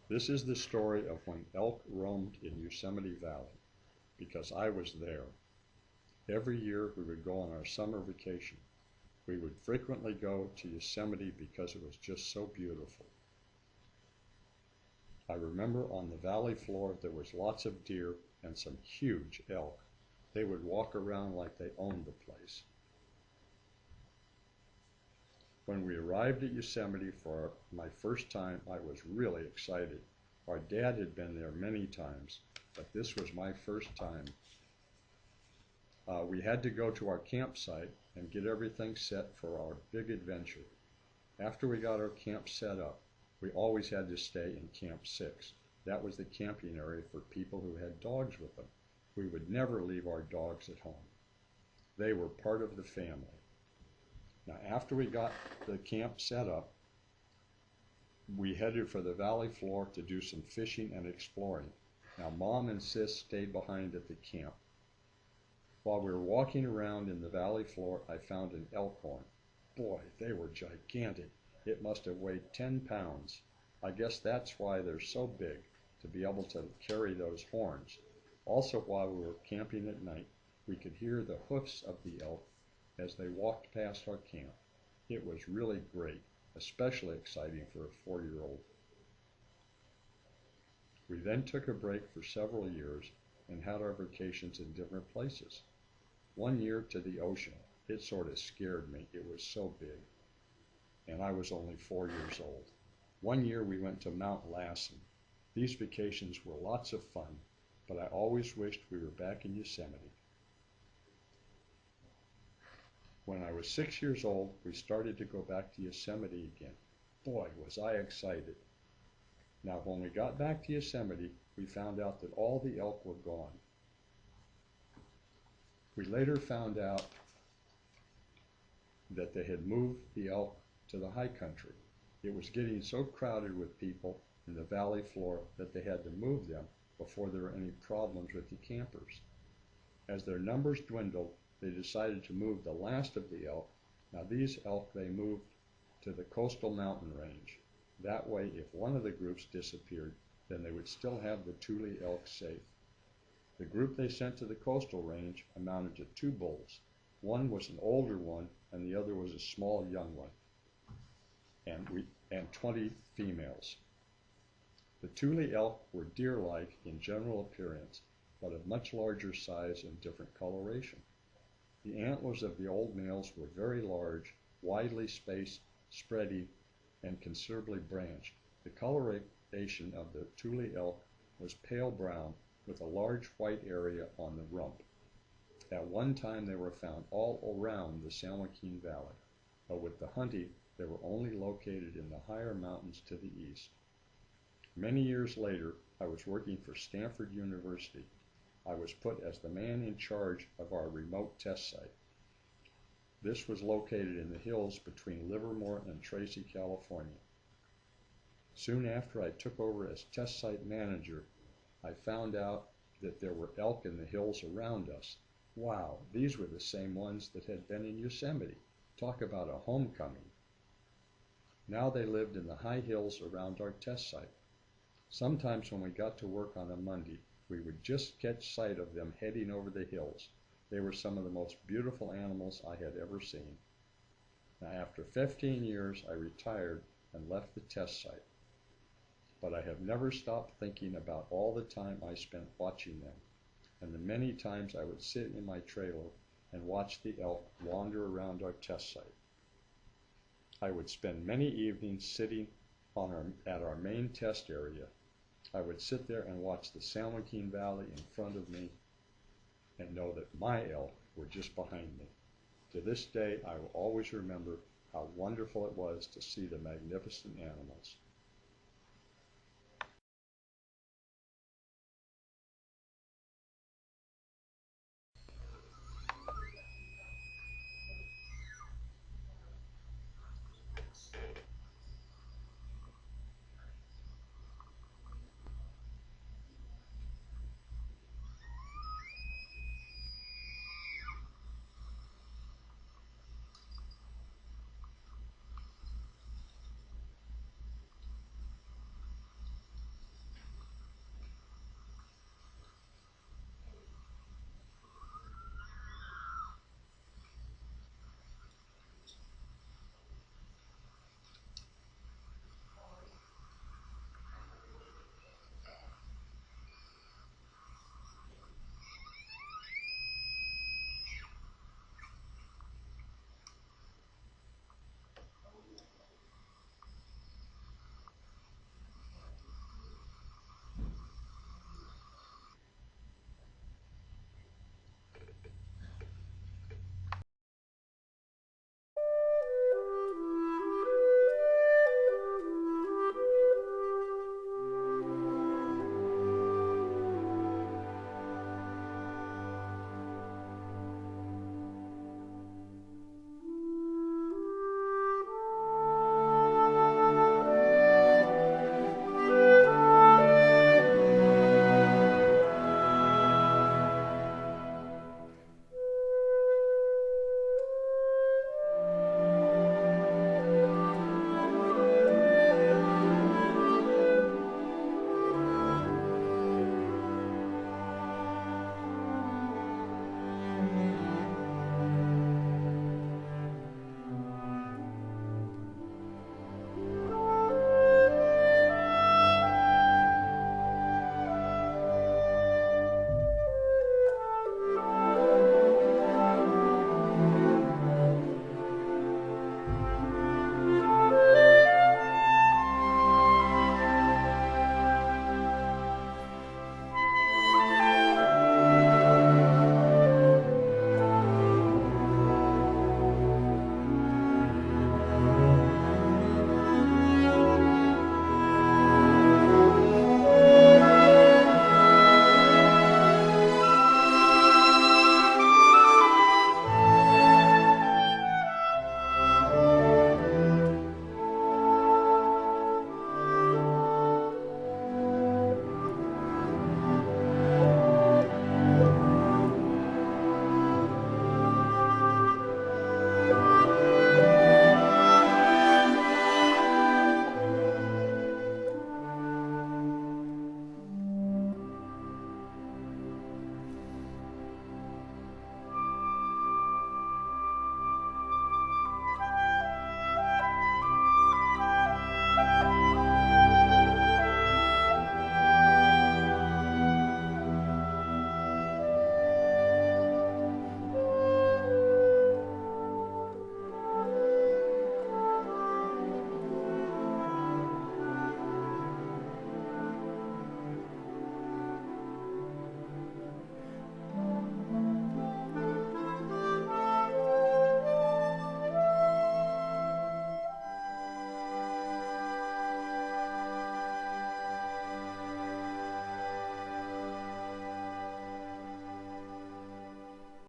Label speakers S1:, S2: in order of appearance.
S1: This is the story of when elk roamed in Yosemite Valley, because I was there. Every year we would go on our summer vacation. We would frequently go to Yosemite because it was just so beautiful. I remember on the valley floor there was lots of deer and some huge elk. They would walk around like they owned the place. When we arrived at Yosemite for my first time, I was really excited. Our dad had been there many times, but this was my first time. We had to go to our campsite and get everything set for our big adventure. After we got our camp set up, we always had to stay in Camp 6. That was the camping area for people who had dogs with them. We would never leave our dogs at home. They were part of the family. Now, after we got the camp set up, we headed for the valley floor to do some fishing and exploring. Now, Mom and Sis stayed behind at the camp. While we were walking around in the valley floor, I found an elk horn. Boy, they were gigantic. It must have weighed 10 pounds. I guess that's why they're so big, to be able to carry those horns. Also, while we were camping at night, we could hear the hoofs of the elk as they walked past our camp. It was really great, especially exciting for a 4-year-old. We then took a break for several years and had our vacations in different places. One year to the ocean. It sort of scared me. It was so big. And I was only 4 years old. One year we went to Mount Lassen. These vacations were lots of fun, but I always wished we were back in Yosemite. When I was 6 years old, we started to go back to Yosemite again. Boy, was I excited. Now, when we got back to Yosemite, we found out that all the elk were gone. We later found out that they had moved the elk to the high country. It was getting so crowded with people in the valley floor that they had to move them before there were any problems with the campers. As their numbers dwindled, they decided to move the last of the elk. Now these elk they moved to the coastal mountain range. That way, if one of the groups disappeared, then they would still have the Tule elk safe. The group they sent to the coastal range amounted to 2 bulls. One was an older one and the other was a small young one, and 20 females. The Tule elk were deer-like in general appearance, but of much larger size and different coloration. The antlers of the old males were very large, widely spaced, spready, and considerably branched. The coloration of the Tule elk was pale brown with a large white area on the rump. At one time they were found all around the San Joaquin Valley, but with the hunting they were only located in the higher mountains to the east. Many years later, I was working for Stanford University. I was put as the man in charge of our remote test site. This was located in the hills between Livermore and Tracy, California. Soon after I took over as test site manager, I found out that there were elk in the hills around us. Wow, these were the same ones that had been in Yosemite. Talk about a homecoming. Now they lived in the high hills around our test site. Sometimes when we got to work on a Monday, we would just catch sight of them heading over the hills. They were some of the most beautiful animals I had ever seen. Now, after 15 years, I retired and left the test site. But I have never stopped thinking about all the time I spent watching them, and the many times I would sit in my trailer and watch the elk wander around our test site. I would spend many evenings sitting at our main test area. I would sit there and watch the San Joaquin Valley in front of me and know that my elk were just behind me. To this day, I will always remember how wonderful it was to see the magnificent animals.